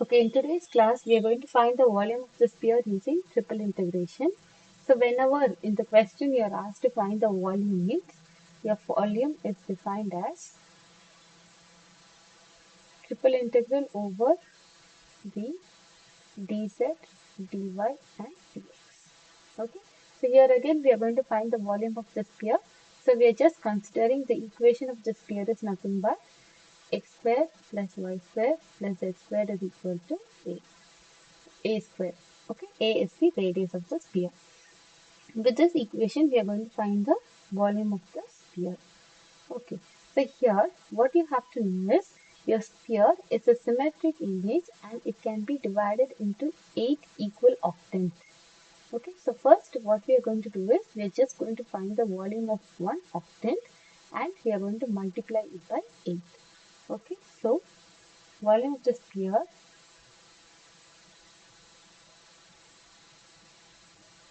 Okay, in today's class, we are going to find the volume of the sphere using triple integration. So, whenever in the question you are asked to find the volume means, your volume is defined as triple integral over the dz, dy and dx. Okay, so here again we are going to find the volume of the sphere. So, we are just considering the equation of the sphere is nothing but x square plus y square plus z square is equal to a square. Okay, a is the radius of the sphere. With this equation, we are going to find the volume of the sphere. Okay, so here what you have to know is your sphere is a symmetric image and it can be divided into 8 equal octants. Okay, so first what we are going to do is we are just going to find the volume of one octant and we are going to multiply it by 8. Okay, so volume of the sphere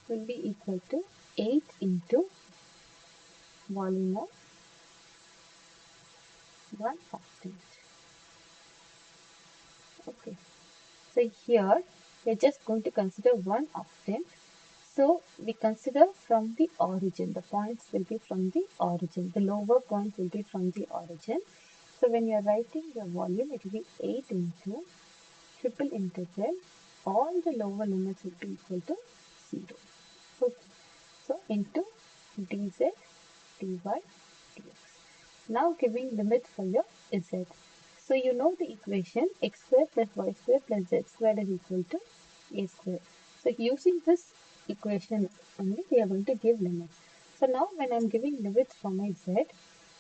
will be equal to 8 into volume of one octant. Okay, so here we are just going to consider one octant. So we consider from the origin. The points will be from the origin. The lower point will be from the origin. So when you are writing your volume, it will be 8 into triple integral. All the lower limits will be equal to 0. Okay. So into dz, dy, dx. Now giving limit for your z. So you know the equation x square plus y square plus z square is equal to a square. So using this equation only we are going to give limits. So now when I am giving limits for my z,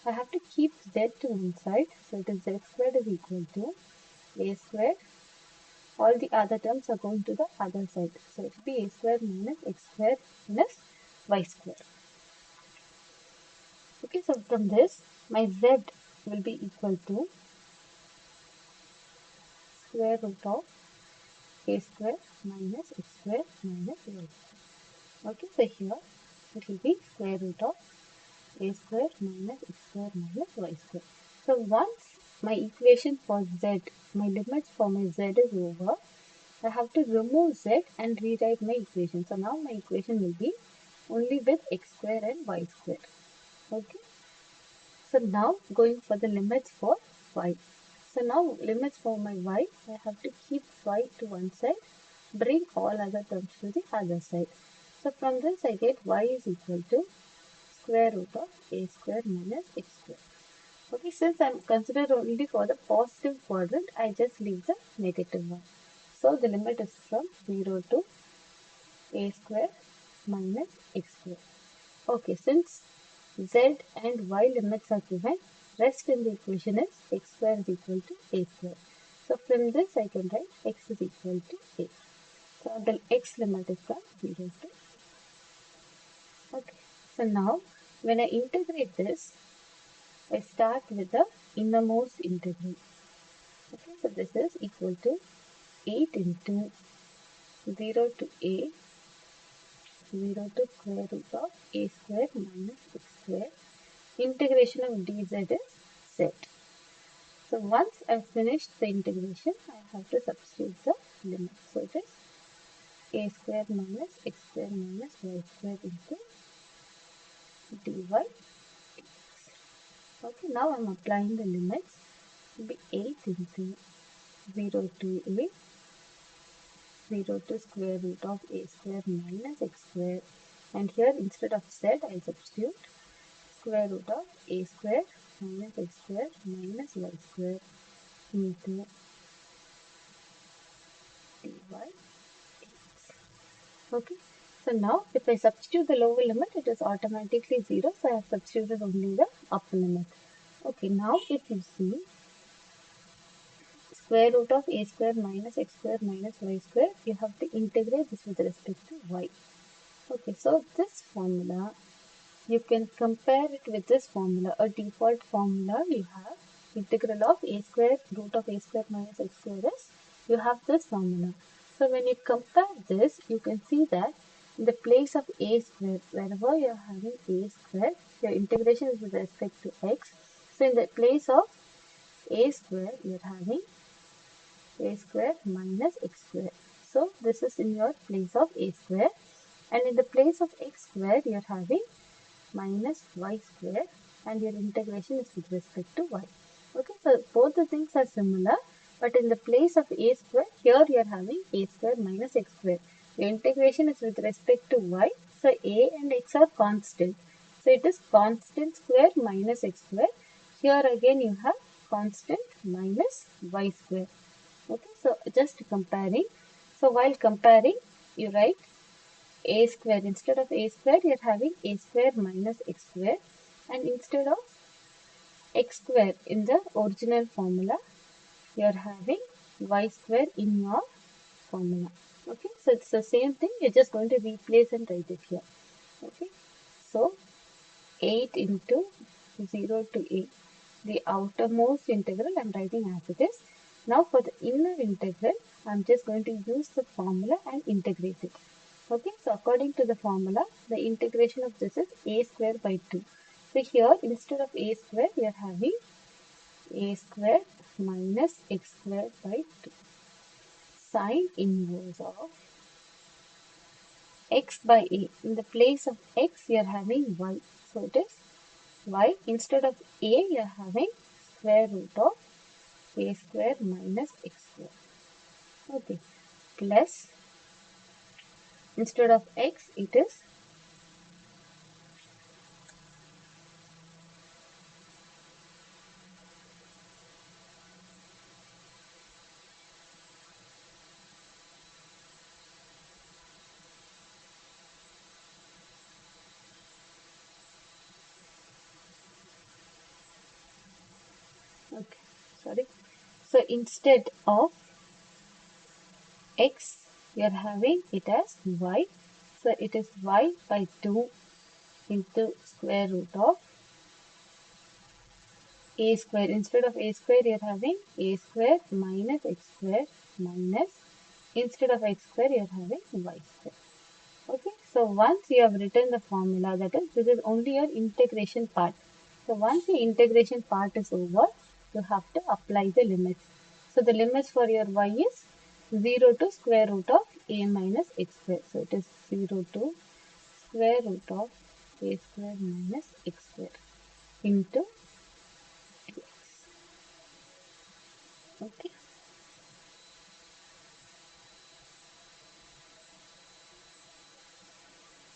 I have to keep z to one side. So it is z squared is equal to a squared. All the other terms are going to the other side. So it will be a squared minus x squared minus y squared. Okay, so from this my z will be equal to square root of a square minus x square minus y square. Okay, so here it will be square root of a square minus x square minus y square. So once my equation for z, my limits for my z is over, I have to remove z and rewrite my equation. So now my equation will be only with x square and y square. Okay. So now going for the limits for y. So now limits for my y, I have to keep y to one side, bring all other terms to the other side. So from this I get y is equal to square root of a square minus x square. Okay, since I'm considered only for the positive quadrant, I just leave the negative one. So the limit is from 0 to a square minus x square. Okay, since z and y limits are given, rest in the equation is x square is equal to a square. So from this I can write x is equal to a. So the x limit is from 0 to a. Okay, so now when I integrate this, I start with the innermost integral. Okay, so this is equal to 8 into 0 to a, 0 to square root of a square minus x square. Integration of dz is z. So once I've finished the integration, I have to substitute the limit. So it is a square minus x square minus y square into dy dx. Okay, now I'm applying the limits. It will be 8 into 0 to a, 0 to square root of a square minus x square. And here instead of z, I substitute square root of a square minus x square minus y square into dy dx. Okay. So now if I substitute the lower limit, it is automatically 0. So I have substituted only the upper limit. Okay. Now if you see square root of a square minus x square minus y square, you have to integrate this with respect to y. Okay. So this formula, you can compare it with this formula. A default formula you have integral of a square root of a square minus x square is you have this formula. So when you compare this, you can see that in the place of a square, wherever you are having a square, your integration is with respect to x. So in the place of a square, you are having a square minus x square. So this is in your place of a square, and in the place of x square you are having minus y square, and your integration is with respect to y. Okay, so both the things are similar, but in the place of a square, here you are having a square minus x square. Your integration is with respect to y, so a and x are constant. So it is constant square minus x square. Here again you have constant minus y square. Okay, so just comparing. So while comparing, you write a square. Instead of a square, you are having a square minus x square, and instead of x square in the original formula, you are having y square in your formula. Okay, so it's the same thing. You're just going to replace and write it here. Okay, so 8 into 0 to a. The outermost integral I'm writing as it is. Now for the inner integral, I'm just going to use the formula and integrate it. Okay, so according to the formula, the integration of this is a square by 2. So here, instead of a square, we are having a square minus x square by 2. Sine inverse of x by a. In the place of x, we are having y. So it is y. Instead of a, you are having square root of a square minus x square. Okay, plus instead of x, it is okay. Sorry. So instead of x, we are having it as y. So it is y by 2 into square root of a square. Instead of a square, you are having a square minus x square minus, instead of x square, you are having y square. Okay, so once you have written the formula, that is, this is only your integration part. So once the integration part is over, you have to apply the limits. So the limits for your y is 0 to square root of a minus x square. So it is 0 to square root of a square minus x square into x. Okay.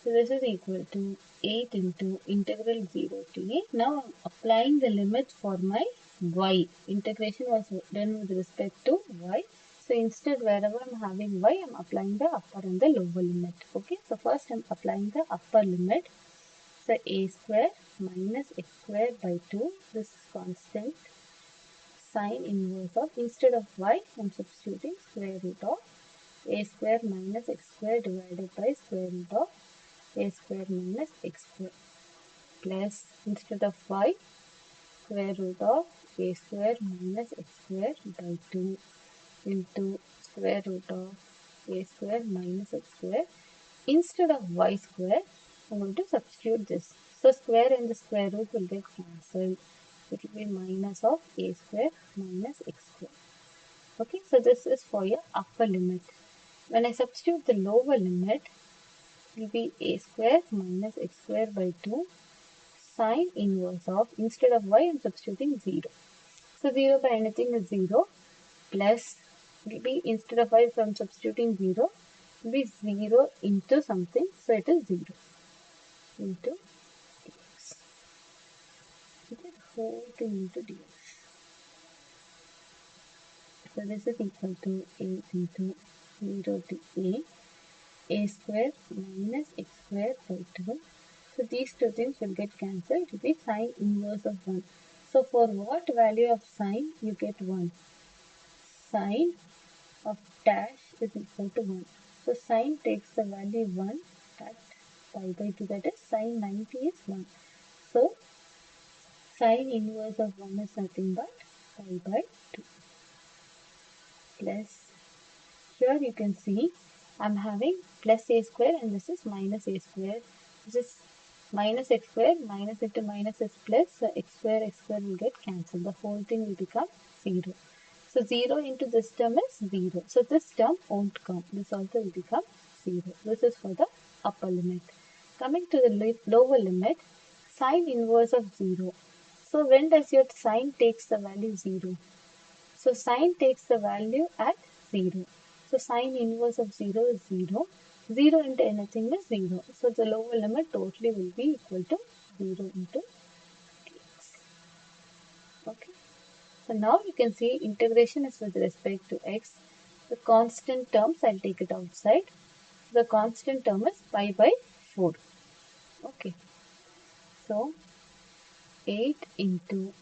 So this is equal to 8 into integral 0 to a. Now I'm applying the limit for my y. Integration was done with respect to y. So instead, wherever I'm having y, I'm applying the upper and the lower limit. Okay, so first I'm applying the upper limit. So a square minus x square by 2. This is constant. Sine inverse of, instead of y, I'm substituting square root of a square minus x square divided by square root of a square minus x square plus, instead of y, square root of a square minus x square by 2 into square root of a square minus x square. Instead of y square, I'm going to substitute this. So square and the square root will get cancelled. It will be minus of a square minus x square. Okay, so this is for your upper limit. When I substitute the lower limit, it will be a square minus x square by 2 sine inverse of, instead of y, I'm substituting 0. So 0 by anything is 0 plus, it will be, instead of y, if I'm substituting 0, it will be 0 into something. So it is 0 into dx. Okay, the whole thing into dx. So this is equal to 8 into 0 to a square minus x square by 2. So these two things will get cancelled. It will be sine inverse of 1. So for what value of sine you get 1? Sine of dash is equal to 1. So sine takes the value 1 at pi by 2, that is sine 90 is 1. So sine inverse of 1 is nothing but pi by 2 plus, here you can see I'm having plus a square and this is minus a square. This is minus x square, minus into minus is plus, so x square will get cancelled. The whole thing will become 0. So 0 into this term is 0. So this term won't come. This also will become 0. This is for the upper limit. Coming to the lower limit, sine inverse of 0. So when does your sine takes the value 0? So sine takes the value at 0. So sine inverse of 0 is 0. 0 into anything is 0. So the lower limit totally will be equal to 0 into dx. Okay. So now you can see integration is with respect to x. The constant terms, I'll take it outside. The constant term is pi by 4. Okay. So 8 into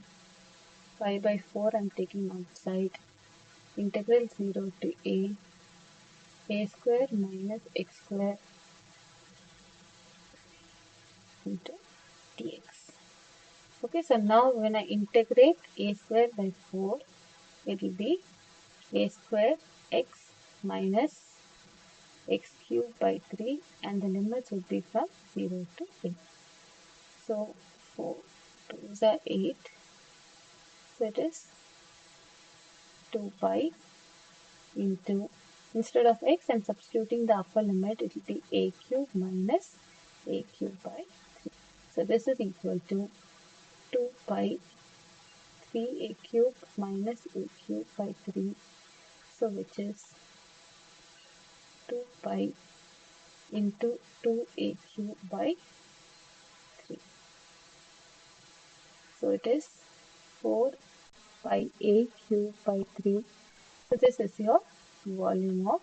pi by 4 I'm taking outside. Integral 0 to a square minus x square into dx. Okay, so now when I integrate a square by 4, it will be a square x minus x cube by 3, and the limits would be from 0 to 8. So 4 2s are 8, so it is 2 pi into, instead of x I'm substituting the upper limit, it will be a cube minus a cube by 3. So this is equal to 2 pi 3a cube minus a cube by 3, so which is 2 pi into 2a cube by 3. So it is 4 pi a cube by 3. So this is your volume of